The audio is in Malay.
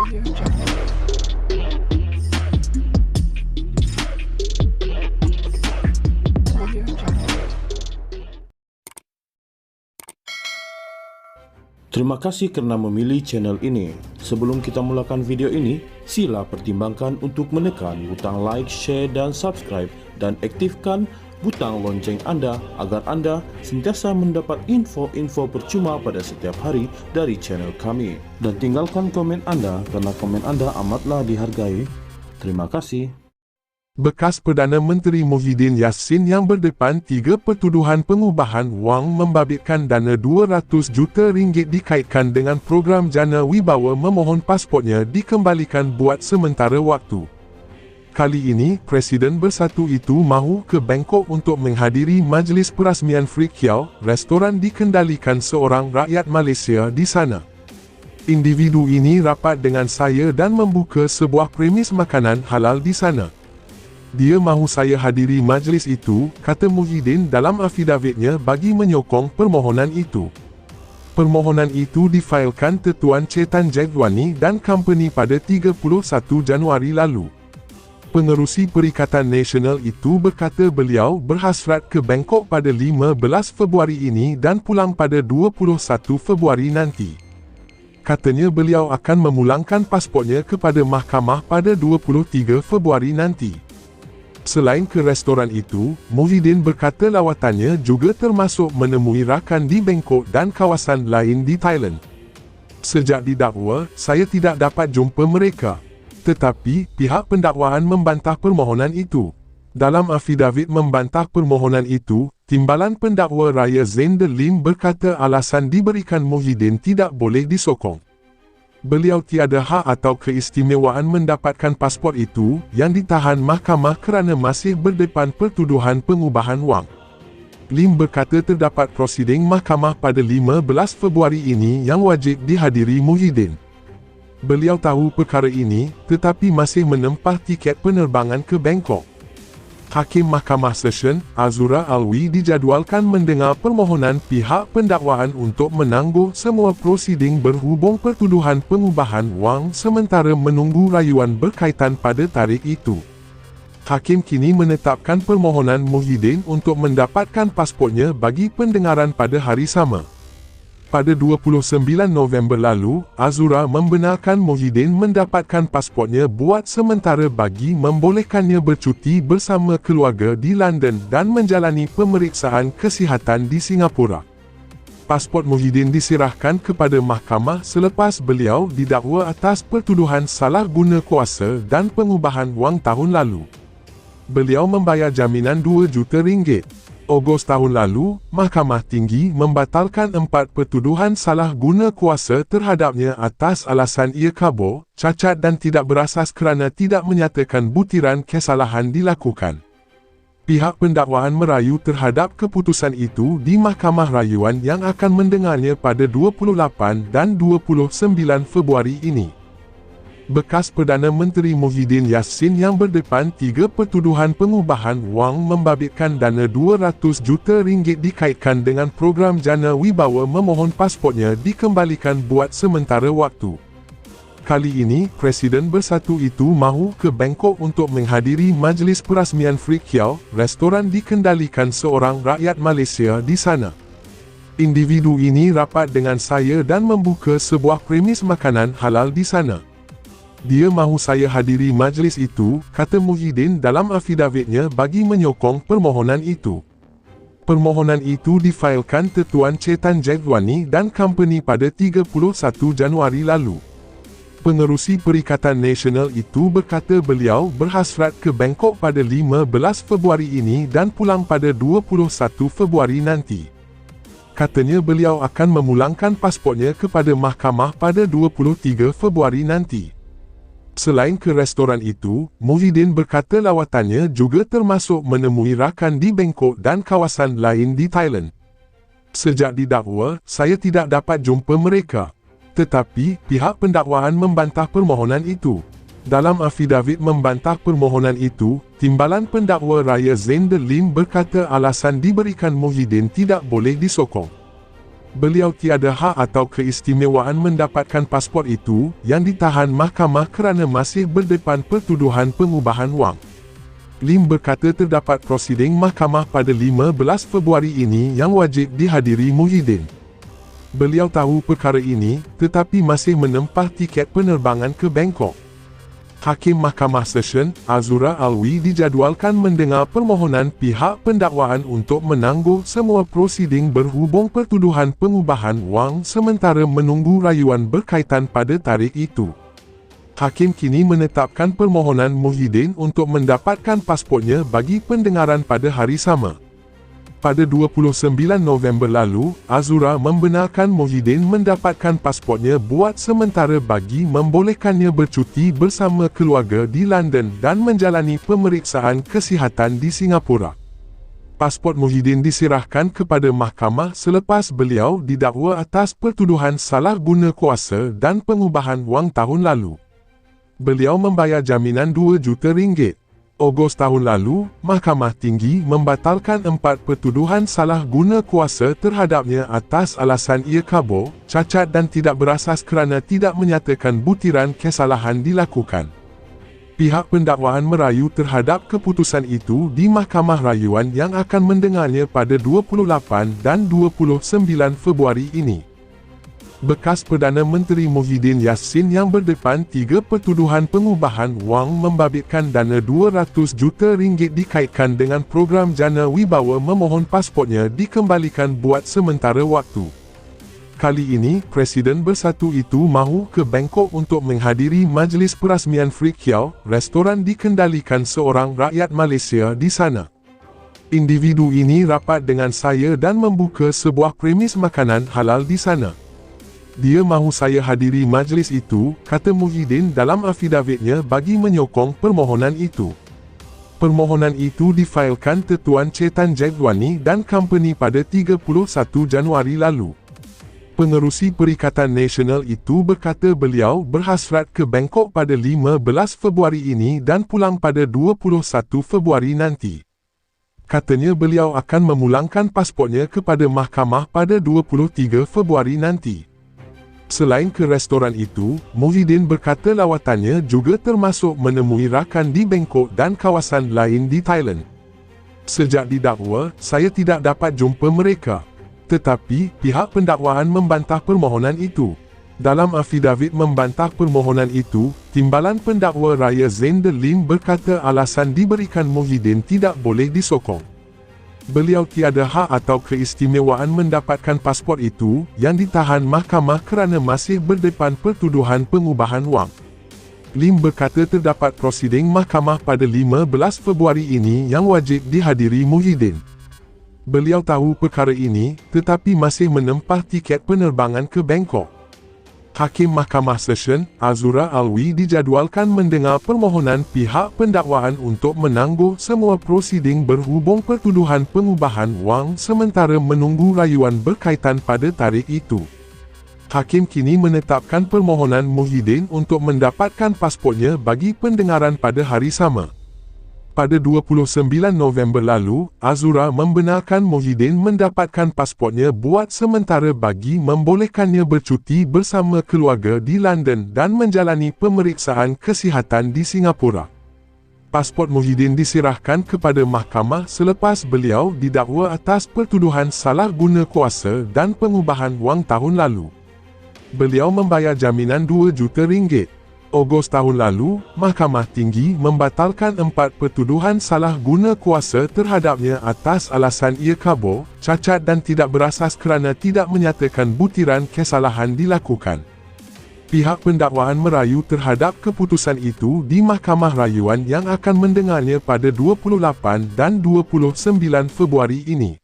Terima kasih kerana memilih channel ini. Sebelum kita mulakan video ini, sila pertimbangkan untuk menekan butang like, share dan subscribe dan aktifkan butang lonceng anda agar anda sentiasa mendapat info-info percuma pada setiap hari dari channel kami. Dan tinggalkan komen anda kerana komen anda amatlah dihargai. Terima kasih. Bekas Perdana Menteri Muhyiddin Yassin yang berdepan 3 pertuduhan pengubahan wang membabitkan dana 200 juta ringgit dikaitkan dengan program Jana Wibawa memohon pasportnya dikembalikan buat sementara waktu. Kali ini, Presiden Bersatu itu mahu ke Bangkok untuk menghadiri majlis perasmian Free Kiao, restoran dikendalikan seorang rakyat Malaysia di sana. Individu ini rapat dengan saya dan membuka sebuah premis makanan halal di sana. Dia mahu saya hadiri majlis itu, kata Muhyiddin dalam afidavitnya bagi menyokong permohonan itu. Permohonan itu difailkan Tuan Chetan Jagdwani dan company pada 31 Januari lalu. Pengerusi Perikatan Nasional itu berkata beliau berhasrat ke Bangkok pada 15 Februari ini dan pulang pada 21 Februari nanti. Katanya beliau akan memulangkan pasportnya kepada mahkamah pada 23 Februari nanti. Selain ke restoran itu, Muhyiddin berkata lawatannya juga termasuk menemui rakan di Bangkok dan kawasan lain di Thailand. Sejak didakwa, saya tidak dapat jumpa mereka. Tetapi, pihak pendakwaan membantah permohonan itu. Dalam afidavit membantah permohonan itu, Timbalan Pendakwa Raya Zainder Lim berkata alasan diberikan Muhyiddin tidak boleh disokong. Beliau tiada hak atau keistimewaan mendapatkan pasport itu yang ditahan mahkamah kerana masih berdepan pertuduhan pengubahan wang. Lim berkata terdapat prosiding mahkamah pada 15 Februari ini yang wajib dihadiri Muhyiddin. Beliau tahu perkara ini tetapi masih menempah tiket penerbangan ke Bangkok. Hakim Mahkamah Session, Azura Alwi dijadualkan mendengar permohonan pihak pendakwaan untuk menangguh semua prosiding berhubung pertuduhan pengubahan wang sementara menunggu rayuan berkaitan pada tarikh itu. Hakim kini menetapkan permohonan Muhyiddin untuk mendapatkan pasportnya bagi pendengaran pada hari sama. Pada 29 November lalu, Azura membenarkan Muhyiddin mendapatkan pasportnya buat sementara bagi membolehkannya bercuti bersama keluarga di London dan menjalani pemeriksaan kesihatan di Singapura. Pasport Muhyiddin diserahkan kepada mahkamah selepas beliau didakwa atas pertuduhan salah guna kuasa dan pengubahan wang tahun lalu. Beliau membayar jaminan 2 juta ringgit. Ogos tahun lalu, Mahkamah Tinggi membatalkan 4 pertuduhan salah guna kuasa terhadapnya atas alasan ia kabur, cacat dan tidak berasas kerana tidak menyatakan butiran kesalahan dilakukan. Pihak pendakwaan merayu terhadap keputusan itu di Mahkamah Rayuan yang akan mendengarnya pada 28 dan 29 Februari ini. Bekas Perdana Menteri Muhyiddin Yassin yang berdepan 3 pertuduhan pengubahan wang membabitkan dana 200 juta ringgit dikaitkan dengan program Jana Wibawa memohon pasportnya dikembalikan buat sementara waktu. Kali ini, Presiden Bersatu itu mahu ke Bangkok untuk menghadiri majlis perasmian Free Kiao, restoran dikendalikan seorang rakyat Malaysia di sana. Individu ini rapat dengan saya dan membuka sebuah premis makanan halal di sana. Dia mahu saya hadiri majlis itu, kata Muhyiddin dalam afidavitnya bagi menyokong permohonan itu. Permohonan itu difailkan Tuan Chetan Jagdwani dan company pada 31 Januari lalu. Pengerusi Perikatan Nasional itu berkata beliau berhasrat ke Bangkok pada 15 Februari ini dan pulang pada 21 Februari nanti. Katanya beliau akan memulangkan pasportnya kepada mahkamah pada 23 Februari nanti. Selain ke restoran itu, Muhyiddin berkata lawatannya juga termasuk menemui rakan di Bangkok dan kawasan lain di Thailand. Sejak didakwa, saya tidak dapat jumpa mereka. Tetapi, pihak pendakwaan membantah permohonan itu. Dalam afidavit membantah permohonan itu, Timbalan Pendakwa Raya Zainder Lim berkata alasan diberikan Muhyiddin tidak boleh disokong. Beliau tiada hak atau keistimewaan mendapatkan pasport itu yang ditahan mahkamah kerana masih berdepan pertuduhan pengubahan wang. Lim berkata terdapat prosiding mahkamah pada 15 Februari ini yang wajib dihadiri Muhyiddin. Beliau tahu perkara ini tetapi masih menempah tiket penerbangan ke Bangkok. Hakim Mahkamah Session, Azura Alwi dijadualkan mendengar permohonan pihak pendakwaan untuk menangguh semua prosiding berhubung pertuduhan pengubahan wang sementara menunggu rayuan berkaitan pada tarikh itu. Hakim kini menetapkan permohonan Muhyiddin untuk mendapatkan pasportnya bagi pendengaran pada hari sama. Pada 29 November lalu, Azura membenarkan Muhyiddin mendapatkan pasportnya buat sementara bagi membolehkannya bercuti bersama keluarga di London dan menjalani pemeriksaan kesihatan di Singapura. Pasport Muhyiddin diserahkan kepada mahkamah selepas beliau didakwa atas pertuduhan salah guna kuasa dan pengubahan wang tahun lalu. Beliau membayar jaminan RM2 juta. Ogos tahun lalu, Mahkamah Tinggi membatalkan 4 pertuduhan salah guna kuasa terhadapnya atas alasan ia kabur, cacat dan tidak berasas kerana tidak menyatakan butiran kesalahan dilakukan. Pihak pendakwaan merayu terhadap keputusan itu di Mahkamah Rayuan yang akan mendengarnya pada 28 dan 29 Februari ini. Bekas Perdana Menteri Muhyiddin Yassin yang berdepan 3 pertuduhan pengubahan wang membabitkan dana RM200 juta dikaitkan dengan program Jana Wibawa memohon pasportnya dikembalikan buat sementara waktu. Kali ini, Presiden Bersatu itu mahu ke Bangkok untuk menghadiri majlis perasmian Freak Kiau, restoran dikendalikan seorang rakyat Malaysia di sana. Individu ini rapat dengan saya dan membuka sebuah premis makanan halal di sana. Dia mahu saya hadiri majlis itu, kata Muhyiddin dalam afidavitnya bagi menyokong permohonan itu. Permohonan itu difailkan Tuan Chetan Jadwani dan company pada 31 Januari lalu. Pengerusi Perikatan Nasional itu berkata beliau berhasrat ke Bangkok pada 15 Februari ini dan pulang pada 21 Februari nanti. Katanya beliau akan memulangkan pasportnya kepada mahkamah pada 23 Februari nanti. Selain ke restoran itu, Muhyiddin berkata lawatannya juga termasuk menemui rakan di Bangkok dan kawasan lain di Thailand. Sejak didakwa, saya tidak dapat jumpa mereka. Tetapi, pihak pendakwaan membantah permohonan itu. Dalam afidavit membantah permohonan itu, Timbalan Pendakwa Raya Zainder Lim berkata alasan diberikan Muhyiddin tidak boleh disokong. Beliau tiada hak atau keistimewaan mendapatkan pasport itu yang ditahan mahkamah kerana masih berdepan pertuduhan pengubahan wang. Lim berkata terdapat prosiding mahkamah pada 15 Februari ini yang wajib dihadiri Muhyiddin. Beliau tahu perkara ini tetapi masih menempah tiket penerbangan ke Bangkok. Hakim Mahkamah Session, Azura Alwi dijadualkan mendengar permohonan pihak pendakwaan untuk menangguh semua prosiding berhubung pertuduhan pengubahan wang sementara menunggu rayuan berkaitan pada tarikh itu. Hakim kini menetapkan permohonan Muhyiddin untuk mendapatkan pasportnya bagi pendengaran pada hari sama. Pada 29 November lalu, Azura membenarkan Muhyiddin mendapatkan pasportnya buat sementara bagi membolehkannya bercuti bersama keluarga di London dan menjalani pemeriksaan kesihatan di Singapura. Pasport Muhyiddin diserahkan kepada mahkamah selepas beliau didakwa atas pertuduhan salah guna kuasa dan pengubahan wang tahun lalu. Beliau membayar jaminan RM2 juta. Ogos tahun lalu, Mahkamah Tinggi membatalkan 4 pertuduhan salah guna kuasa terhadapnya atas alasan ia kabur, cacat dan tidak berasas kerana tidak menyatakan butiran kesalahan dilakukan. Pihak pendakwaan merayu terhadap keputusan itu di Mahkamah Rayuan yang akan mendengarnya pada 28 dan 29 Februari ini.